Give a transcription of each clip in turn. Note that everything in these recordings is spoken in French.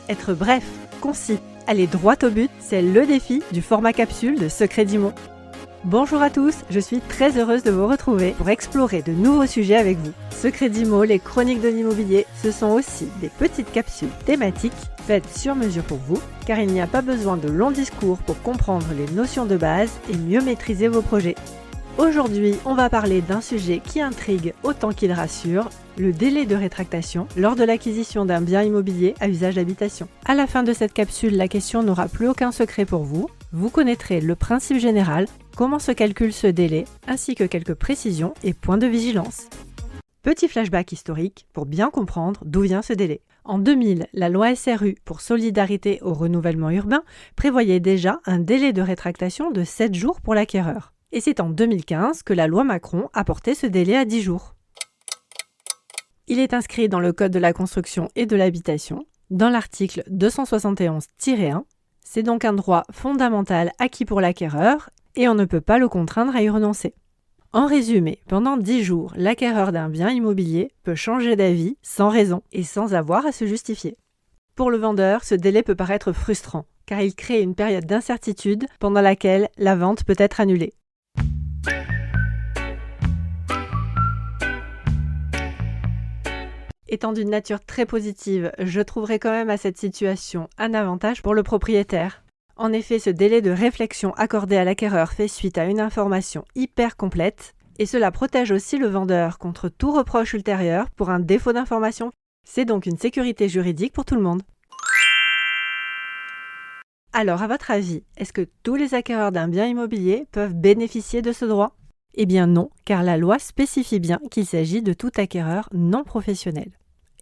Être bref, concis, aller droit au but, c'est le défi du format capsule de Secrets d'Immo. Bonjour à tous, je suis très heureuse de vous retrouver pour explorer de nouveaux sujets avec vous. Secrets d'Immo, les chroniques de l'immobilier, ce sont aussi des petites capsules thématiques faites sur mesure pour vous, car il n'y a pas besoin de longs discours pour comprendre les notions de base et mieux maîtriser vos projets. Aujourd'hui, on va parler d'un sujet qui intrigue autant qu'il rassure, le délai de rétractation lors de l'acquisition d'un bien immobilier à usage d'habitation. À la fin de cette capsule, la question n'aura plus aucun secret pour vous. Vous connaîtrez le principe général, comment se calcule ce délai, ainsi que quelques précisions et points de vigilance. Petit flashback historique pour bien comprendre d'où vient ce délai. En 2000, la loi SRU pour solidarité au renouvellement urbain prévoyait déjà un délai de rétractation de 7 jours pour l'acquéreur. Et c'est en 2015 que la loi Macron a porté ce délai à 10 jours. Il est inscrit dans le Code de la construction et de l'habitation, dans l'article 271-1. C'est donc un droit fondamental acquis pour l'acquéreur et on ne peut pas le contraindre à y renoncer. En résumé, pendant 10 jours, l'acquéreur d'un bien immobilier peut changer d'avis sans raison et sans avoir à se justifier. Pour le vendeur, ce délai peut paraître frustrant, car il crée une période d'incertitude pendant laquelle la vente peut être annulée. Étant d'une nature très positive, je trouverai quand même à cette situation un avantage pour le propriétaire. En effet, ce délai de réflexion accordé à l'acquéreur fait suite à une information hyper complète et cela protège aussi le vendeur contre tout reproche ultérieur pour un défaut d'information. C'est donc une sécurité juridique pour tout le monde. Alors, à votre avis, est-ce que tous les acquéreurs d'un bien immobilier peuvent bénéficier de ce droit ? Eh bien non, car la loi spécifie bien qu'il s'agit de tout acquéreur non professionnel.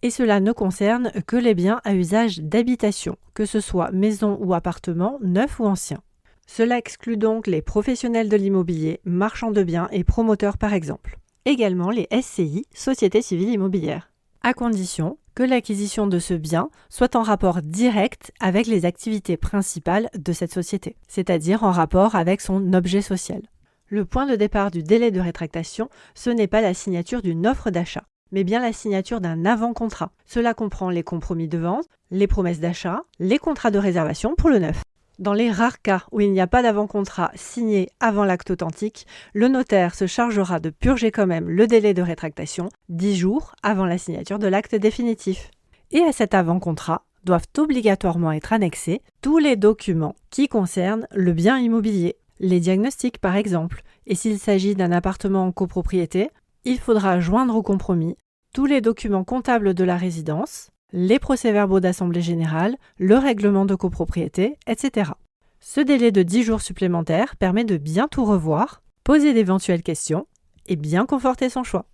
Et cela ne concerne que les biens à usage d'habitation, que ce soit maison ou appartement, neuf ou ancien. Cela exclut donc les professionnels de l'immobilier, marchands de biens et promoteurs par exemple. Également les SCI, Sociétés civiles immobilières. À condition que l'acquisition de ce bien soit en rapport direct avec les activités principales de cette société, c'est-à-dire en rapport avec son objet social. Le point de départ du délai de rétractation, ce n'est pas la signature d'une offre d'achat, mais bien la signature d'un avant-contrat. Cela comprend les compromis de vente, les promesses d'achat, les contrats de réservation pour le neuf. Dans les rares cas où il n'y a pas d'avant-contrat signé avant l'acte authentique, le notaire se chargera de purger quand même le délai de rétractation 10 jours avant la signature de l'acte définitif. Et à cet avant-contrat doivent obligatoirement être annexés tous les documents qui concernent le bien immobilier. Les diagnostics par exemple, et s'il s'agit d'un appartement en copropriété, il faudra joindre au compromis tous les documents comptables de la résidence, les procès-verbaux d'assemblée générale, le règlement de copropriété, etc. Ce délai de 10 jours supplémentaires permet de bien tout revoir, poser d'éventuelles questions et bien conforter son choix.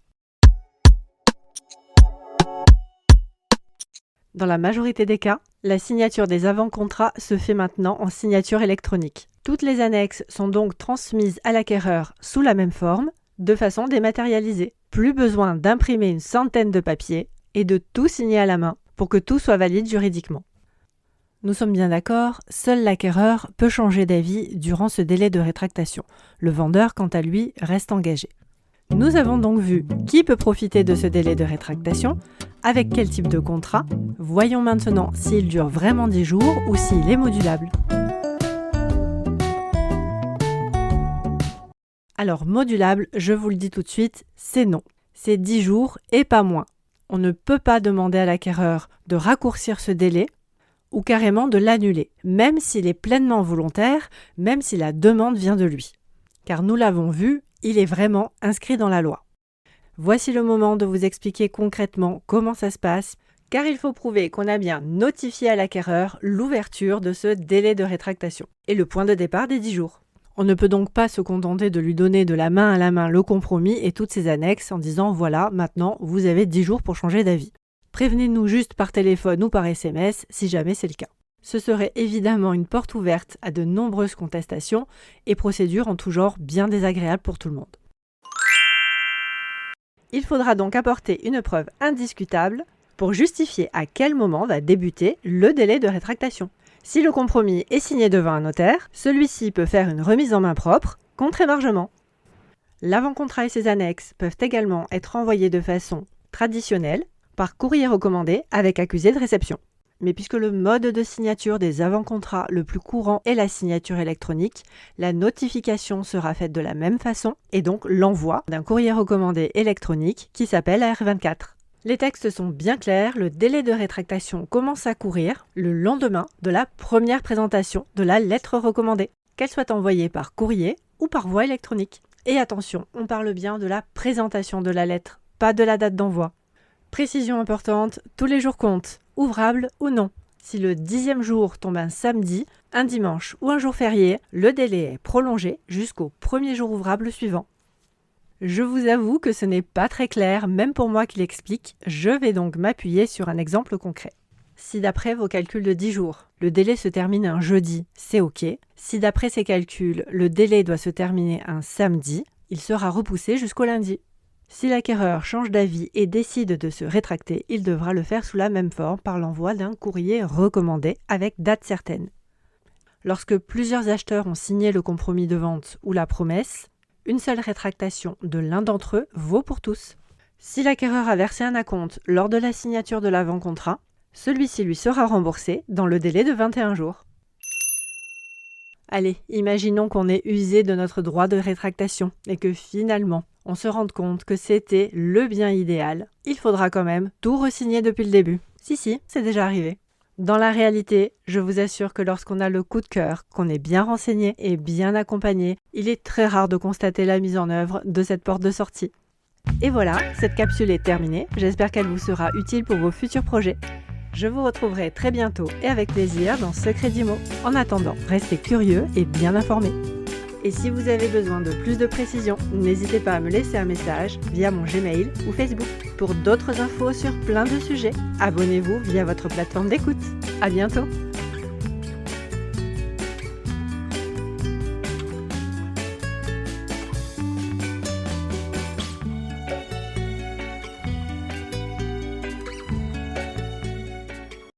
Dans la majorité des cas, la signature des avant-contrats se fait maintenant en signature électronique. Toutes les annexes sont donc transmises à l'acquéreur sous la même forme, de façon dématérialisée. Plus besoin d'imprimer une centaine de papiers et de tout signer à la main pour que tout soit valide juridiquement. Nous sommes bien d'accord, seul l'acquéreur peut changer d'avis durant ce délai de rétractation. Le vendeur, quant à lui, reste engagé. Nous avons donc vu qui peut profiter de ce délai de rétractation, avec quel type de contrat. Voyons maintenant s'il dure vraiment 10 jours ou s'il est modulable. Alors modulable, je vous le dis tout de suite, c'est non. C'est 10 jours et pas moins. On ne peut pas demander à l'acquéreur de raccourcir ce délai ou carrément de l'annuler, même s'il est pleinement volontaire, même si la demande vient de lui. Car nous l'avons vu, il est vraiment inscrit dans la loi. Voici le moment de vous expliquer concrètement comment ça se passe, car il faut prouver qu'on a bien notifié à l'acquéreur l'ouverture de ce délai de rétractation et le point de départ des 10 jours. On ne peut donc pas se contenter de lui donner de la main à la main le compromis et toutes ses annexes en disant « voilà, maintenant, vous avez 10 jours pour changer d'avis ». Prévenez-nous juste par téléphone ou par SMS si jamais c'est le cas. Ce serait évidemment une porte ouverte à de nombreuses contestations et procédures en tout genre bien désagréables pour tout le monde. Il faudra donc apporter une preuve indiscutable pour justifier à quel moment va débuter le délai de rétractation. Si le compromis est signé devant un notaire, celui-ci peut faire une remise en main propre contre émargement. L'avant-contrat et ses annexes peuvent également être envoyés de façon traditionnelle par courrier recommandé avec accusé de réception. Mais puisque le mode de signature des avant-contrats le plus courant est la signature électronique, la notification sera faite de la même façon et donc l'envoi d'un courrier recommandé électronique qui s'appelle AR24. Les textes sont bien clairs, le délai de rétractation commence à courir le lendemain de la première présentation de la lettre recommandée, qu'elle soit envoyée par courrier ou par voie électronique. Et attention, on parle bien de la présentation de la lettre, pas de la date d'envoi. Précision importante, tous les jours comptent, ouvrables ou non. Si le 10e jour tombe un samedi, un dimanche ou un jour férié, le délai est prolongé jusqu'au premier jour ouvrable suivant. Je vous avoue que ce n'est pas très clair, même pour moi qui l'explique, je vais donc m'appuyer sur un exemple concret. Si d'après vos calculs de 10 jours, le délai se termine un jeudi, c'est OK. Si d'après ces calculs, le délai doit se terminer un samedi, il sera repoussé jusqu'au lundi. Si l'acquéreur change d'avis et décide de se rétracter, il devra le faire sous la même forme par l'envoi d'un courrier recommandé avec date certaine. Lorsque plusieurs acheteurs ont signé le compromis de vente ou la promesse, une seule rétractation de l'un d'entre eux vaut pour tous. Si l'acquéreur a versé un acompte lors de la signature de l'avant-contrat, celui-ci lui sera remboursé dans le délai de 21 jours. Allez, imaginons qu'on ait usé de notre droit de rétractation et que finalement, on se rende compte que c'était le bien idéal. Il faudra quand même tout re-signer depuis le début. Si, c'est déjà arrivé. Dans la réalité, je vous assure que lorsqu'on a le coup de cœur, qu'on est bien renseigné et bien accompagné, il est très rare de constater la mise en œuvre de cette porte de sortie. Et voilà, cette capsule est terminée. J'espère qu'elle vous sera utile pour vos futurs projets. Je vous retrouverai très bientôt et avec plaisir dans Secret d'Imo. En attendant, restez curieux et bien informés. Et si vous avez besoin de plus de précision, n'hésitez pas à me laisser un message via mon Gmail ou Facebook. Pour d'autres infos sur plein de sujets, abonnez-vous via votre plateforme d'écoute. À bientôt!